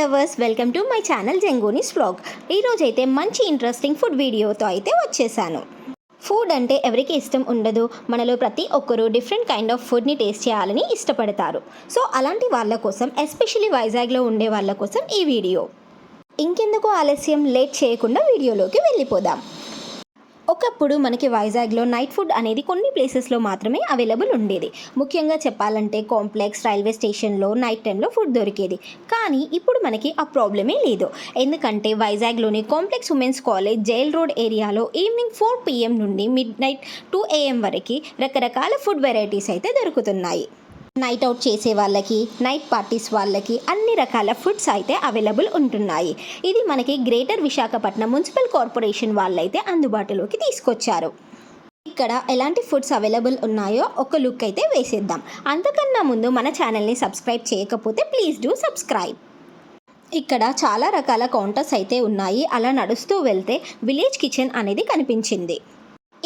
Lovers, welcome to my channel జంగోనీస్ vlog. ఈరోజు అయితే మంచి ఇంట్రెస్టింగ్ ఫుడ్ వీడియోతో అయితే వచ్చేసాను. ఫుడ్ అంటే ఎవరికి ఇష్టం ఉండదు. మనలో ప్రతి ఒక్కరూ డిఫరెంట్ కైండ్ ఆఫ్ ఫుడ్ని టేస్ట్ చేయాలని ఇష్టపడతారు. సో అలాంటి వాళ్ళ కోసం, ఎస్పెషల్లీ వైజాగ్లో ఉండే వాళ్ళ కోసం ఈ వీడియో. ఇంకెందుకు ఆలస్యం, లేట్ చేయకుండా వీడియోలోకి వెళ్ళిపోదాం. ఒకప్పుడు మనకి వైజాగ్లో నైట్ ఫుడ్ అనేది కొన్ని ప్లేసెస్లో మాత్రమే అవైలబుల్ ఉండేది. ముఖ్యంగా చెప్పాలంటే కాంప్లెక్స్, రైల్వే స్టేషన్లో నైట్ టైంలో ఫుడ్ దొరికేది. కానీ ఇప్పుడు మనకి ఆ ప్రాబ్లమే లేదు. ఎందుకంటే వైజాగ్లోని complex women's college, jail road ఏరియాలో ఈవినింగ్ 4 PM నుండి మిడ్ నైట్ 2 AM వరకు రకరకాల ఫుడ్ వెరైటీస్ అయితే దొరుకుతున్నాయి. నైట్ అవుట్ చేసే వాళ్ళకి, నైట్ పార్టీస్ వాళ్ళకి అన్ని రకాల ఫుడ్స్ అయితే అవైలబుల్ ఉంటున్నాయి. ఇది మనకి గ్రేటర్ విశాఖపట్నం మున్సిపల్ కార్పొరేషన్ వాళ్ళైతే అందుబాటులోకి తీసుకొచ్చారు. ఇక్కడ ఎలాంటి ఫుడ్స్ అవైలబుల్ ఉన్నాయో ఒక లుక్ అయితే వేసేద్దాం. అంతకన్నా ముందు మన ఛానల్ని సబ్స్క్రైబ్ చేయకపోతే ప్లీజ్ డూ సబ్స్క్రైబ్. ఇక్కడ చాలా రకాల కౌంటర్స్ అయితే ఉన్నాయి. అలా నడుస్తూ వెళ్తే విలేజ్ కిచెన్ అనేది కనిపించింది.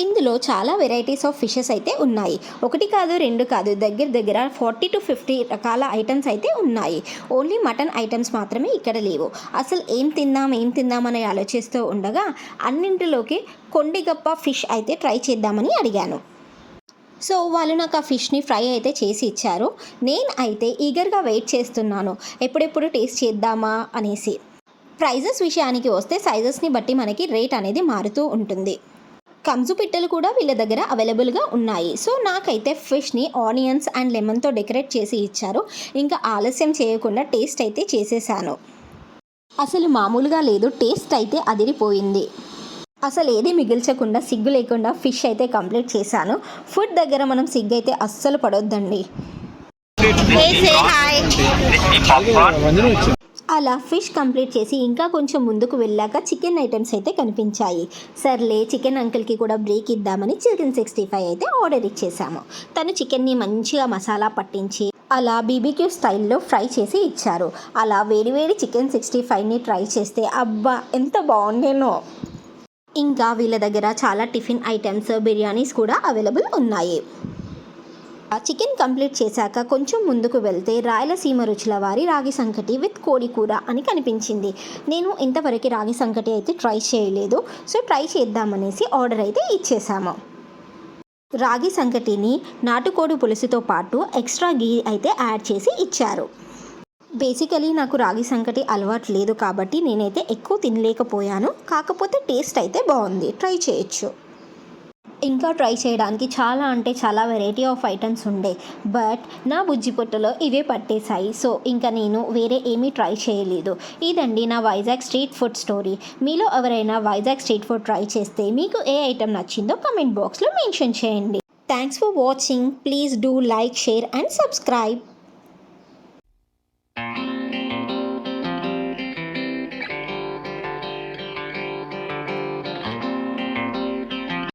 ఇందులో చాలా వెరైటీస్ ఆఫ్ ఫిషెస్ అయితే ఉన్నాయి. ఒకటి కాదు, రెండు కాదు, దగ్గర 40 to 50 రకాల ఐటమ్స్ అయితే ఉన్నాయి. ఓన్లీ మటన్ ఐటమ్స్ మాత్రమే ఇక్కడ లేవు. అసలు ఏం తిందామని ఆలోచిస్తూ ఉండగా అన్నింటిలోకి కొండిగప్ప ఫిష్ అయితే ట్రై చేద్దామని అడిగాను. సో వాళ్ళు నాకు ఆ ఫిష్ని ఫ్రై అయితే చేసి ఇచ్చారు. నేను అయితే ఈగర్గా వెయిట్ చేస్తున్నాను, ఎప్పుడెప్పుడు టేస్ట్ చేద్దామా అనేసి. ప్రైజెస్ విషయానికి వస్తే సైజెస్ని బట్టి మనకి రేట్ అనేది మారుతూ ఉంటుంది. కంజు పిట్టలు కూడా వీళ్ళ దగ్గర అవైలబుల్గా ఉన్నాయి. సో నాకైతే ఫిష్ని ఆనియన్స్ అండ్ లెమన్తో డెకరేట్ చేసి ఇచ్చారు. ఇంకా ఆలస్యం చేయకుండా టేస్ట్ అయితే చేసేసాను. అసలు మామూలుగా లేదు, టేస్ట్ అయితే అదిరిపోయింది. అసలు ఏది మిగిల్చకుండా, సిగ్గు లేకుండా ఫిష్ అయితే కంప్లీట్ చేశాను. ఫుడ్ దగ్గర మనం సిగ్గు అయితే అస్సలు పడొద్దండి. అలా ఫిష్ కంప్లీట్ చేసి ఇంకా కొంచెం ముందుకు వెళ్ళాక చికెన్ ఐటమ్స్ అయితే కనిపించాయి. సర్లే, చికెన్ అంకుల్కి కూడా బ్రేక్ ఇద్దామని చికెన్ 65 అయితే ఆర్డర్ ఇచ్చేసాము. తను చికెన్ని మంచిగా మసాలా పట్టించి అలా బీబీక్యూ స్టైల్లో ఫ్రై చేసి ఇచ్చారు. అలా వేడివేడి చికెన్ 65ని ట్రై చేస్తే అబ్బా ఎంత బాగుండేనో. ఇంకా వీళ్ళ దగ్గర చాలా టిఫిన్ ఐటమ్స్, బిర్యానీస్ కూడా అవైలబుల్ ఉన్నాయి. చికెన్ కంప్లీట్ చేశాక కొంచెం ముందుకు వెళ్తే రాయలసీమ రుచుల వారి రాగి సంకటి విత్ కోడి కూర అని కనిపించింది. నేను ఇంతవరకు రాగి సంకటి అయితే ట్రై చేయలేదు. సో ట్రై చేద్దామనేసి ఆర్డర్ అయితే ఇచ్చేసాము. రాగి సంకటిని నాటుకోడి పులుసుతో పాటు ఎక్స్ట్రా గీ అయితే యాడ్ చేసి ఇచ్చారు. బేసికలీ నాకు రాగి సంకటి అలవాటు లేదు కాబట్టి నేనైతే ఎక్కువ తినలేకపోయాను. కాకపోతే టేస్ట్ అయితే బాగుంది, ట్రై చేయొచ్చు. ఇంకా ట్రై చేయడానికి చాలా వెరైటీ ఆఫ్ ఐటమ్స్ ఉండే, బట్ నా బుజ్జి పొట్టలో ఇవే పట్టేశాయి. సో ఇంకా నేను వేరే ఏమీ ట్రై చేయలేదు. ఇదండి నా వైజాగ్ స్ట్రీట్ ఫుడ్ స్టోరీ. మీలో ఎవరైనా వైజాగ్ స్ట్రీట్ ఫుడ్ ట్రై చేస్తే మీకు ఏ ఐటమ్ నచ్చిందో కమెంట్ బాక్స్లో మెన్షన్ చేయండి. Thanks for watching. Please do like, share and subscribe.